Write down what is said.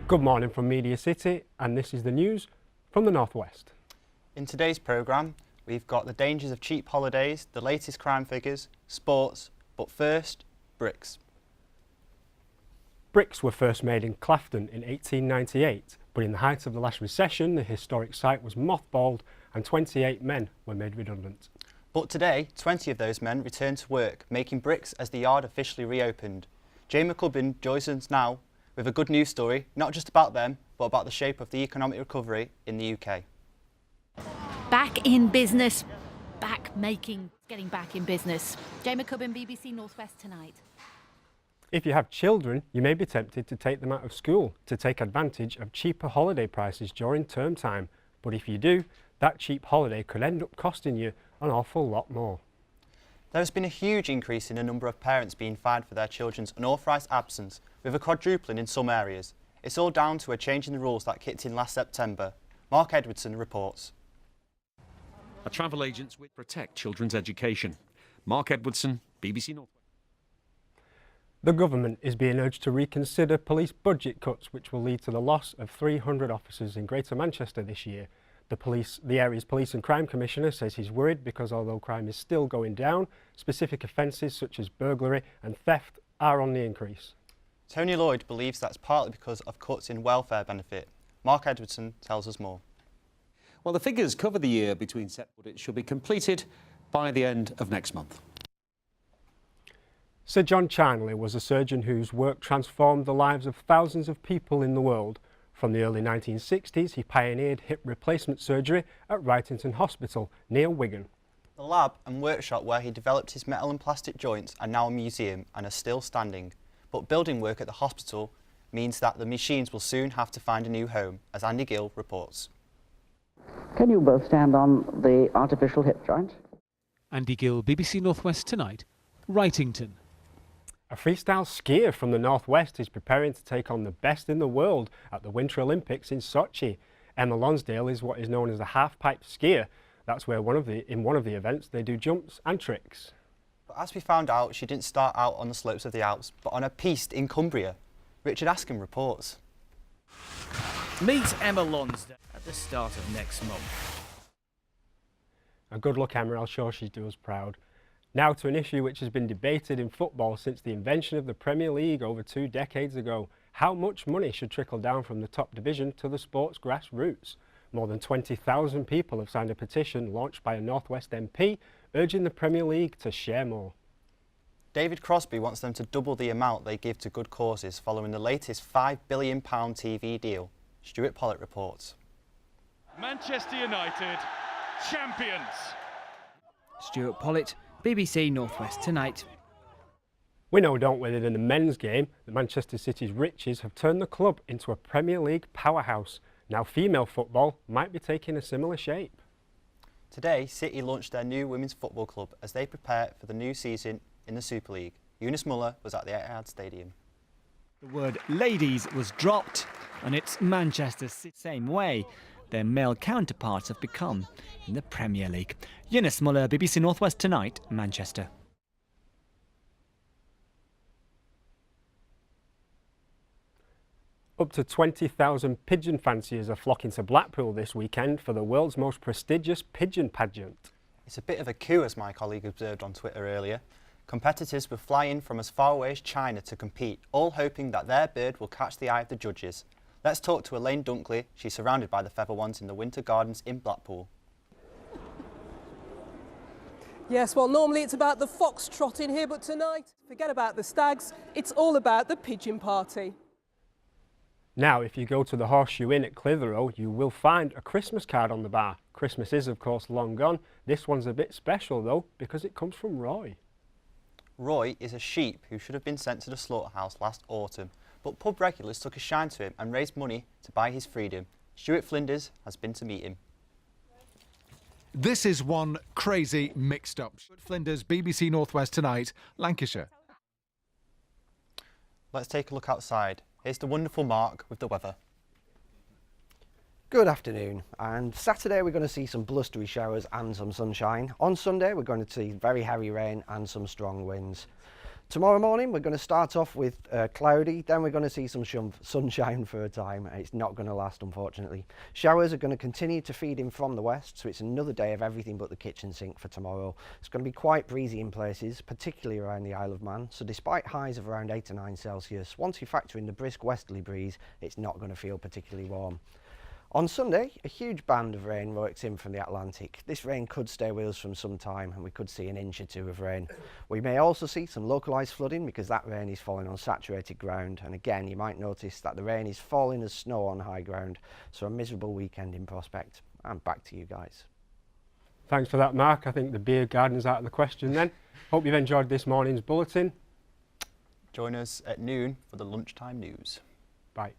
Good morning from Media City, and this is the news from the Northwest. In today's programme, we've got the dangers of cheap holidays, the latest crime figures, sports, but first, bricks. Bricks were first made in Clafton in 1898, but in the height of the last recession, the historic site was mothballed and 28 men were made redundant. But today, 20 of those men returned to work, making bricks as the yard officially reopened. Jay McCubbin joins us now with a good news story, not just about them, but about the shape of the economic recovery in the UK. Back in business, getting back in business. Jay McCubbin, BBC Northwest Tonight. If you have children, you may be tempted to take them out of school to take advantage of cheaper holiday prices during term time. But if you do, that cheap holiday could end up costing you an awful lot more. There has been a huge increase in the number of parents being fined for their children's unauthorised absence, with a quadrupling in some areas. It's all down to a change in the rules that kicked in last September. Mark Edwardson reports. A travel agents will protect children's education. Mark Edwardson, BBC North. The government is being urged to reconsider police budget cuts, which will lead to the loss of 300 officers in Greater Manchester this year. The area's Police and Crime Commissioner says he's worried because although crime is still going down, specific offences such as burglary and theft are on the increase. Tony Lloyd believes that's partly because of cuts in welfare benefit. Mark Edwardson tells us more. Well, the figures cover the year between set audits should be completed by the end of next month. Sir John Charnley was a surgeon whose work transformed the lives of thousands of people in the world. From the early 1960s, he pioneered hip replacement surgery at Wrightington Hospital near Wigan. The lab and workshop where he developed his metal and plastic joints are now a museum and are still standing. But building work at the hospital means that the machines will soon have to find a new home, as Andy Gill reports. Can you both stand on the artificial hip joint? Andy Gill, BBC Northwest Tonight, Wrightington. A freestyle skier from the Northwest is preparing to take on the best in the world at the Winter Olympics in Sochi. Emma Lonsdale is what is known as a half-pipe skier. That's where in one of the events they do jumps and tricks. But as we found out, she didn't start out on the slopes of the Alps, but on a piste in Cumbria. Richard Askham reports. Meet Emma Lonsdale at the start of next month. A good luck, Emma. I'm sure she'd do us proud. Now to an issue which has been debated in football since the invention of the Premier League over 2 decades ago. How much money should trickle down from the top division to the sport's grassroots? More than 20,000 people have signed a petition launched by a Northwest MP urging the Premier League to share more. David Crosby wants them to double the amount they give to good causes following the latest £5 billion TV deal. Stuart Pollitt reports. Manchester United, champions. Stuart Pollitt, BBC Northwest Tonight. We know, don't we, that in the men's game, that Manchester City's riches have turned the club into a Premier League powerhouse. Now female football might be taking a similar shape. Today, City launched their new women's football club as they prepare for the new season in the Super League. Eunice Muller was at the Etihad Stadium. The word ladies was dropped, and it's Manchester City same way their male counterparts have become in the Premier League. Eunice Muller, BBC Northwest Tonight, Manchester. Up to 20,000 pigeon fanciers are flocking to Blackpool this weekend for the world's most prestigious pigeon pageant. It's a bit of a coup, as my colleague observed on Twitter earlier. Competitors will fly in from as far away as China to compete, all hoping that their bird will catch the eye of the judges. Let's talk to Elaine Dunkley. She's surrounded by the feather ones in the Winter Gardens in Blackpool. Yes, well, normally it's about the foxtrot in here, but tonight, forget about the stags, it's all about the pigeon party. Now, if you go to the Horseshoe Inn at Clitheroe, you will find a Christmas card on the bar. Christmas is, of course, long gone. This one's a bit special, though, because it comes from Roy. Roy is a sheep who should have been sent to the slaughterhouse last autumn, but pub regulars took a shine to him and raised money to buy his freedom. Stuart Flinders has been to meet him. This is one crazy mixed up. Stuart Flinders, BBC Northwest Tonight, Lancashire. Let's take a look outside. Here's the wonderful Mark with the weather. Good afternoon, and Saturday we're going to see some blustery showers and some sunshine. On Sunday we're going to see very heavy rain and some strong winds. Tomorrow morning we're going to start off with cloudy, then we're going to see some sunshine for a time. It's not going to last, unfortunately. Showers are going to continue to feed in from the west, so it's another day of everything but the kitchen sink for tomorrow. It's going to be quite breezy in places, particularly around the Isle of Man, so despite highs of around 8 to 9 Celsius, once you factor in the brisk westerly breeze, it's not going to feel particularly warm. On Sunday, a huge band of rain works in from the Atlantic. This rain could stay with us from some time and we could see an inch or two of rain. We may also see some localised flooding because that rain is falling on saturated ground, and again you might notice that the rain is falling as snow on high ground, so a miserable weekend in prospect. And back to you guys. Thanks for that, Mark. I think the beer garden's out of the question then. Hope you've enjoyed this morning's bulletin. Join us at noon for the lunchtime news. Bye.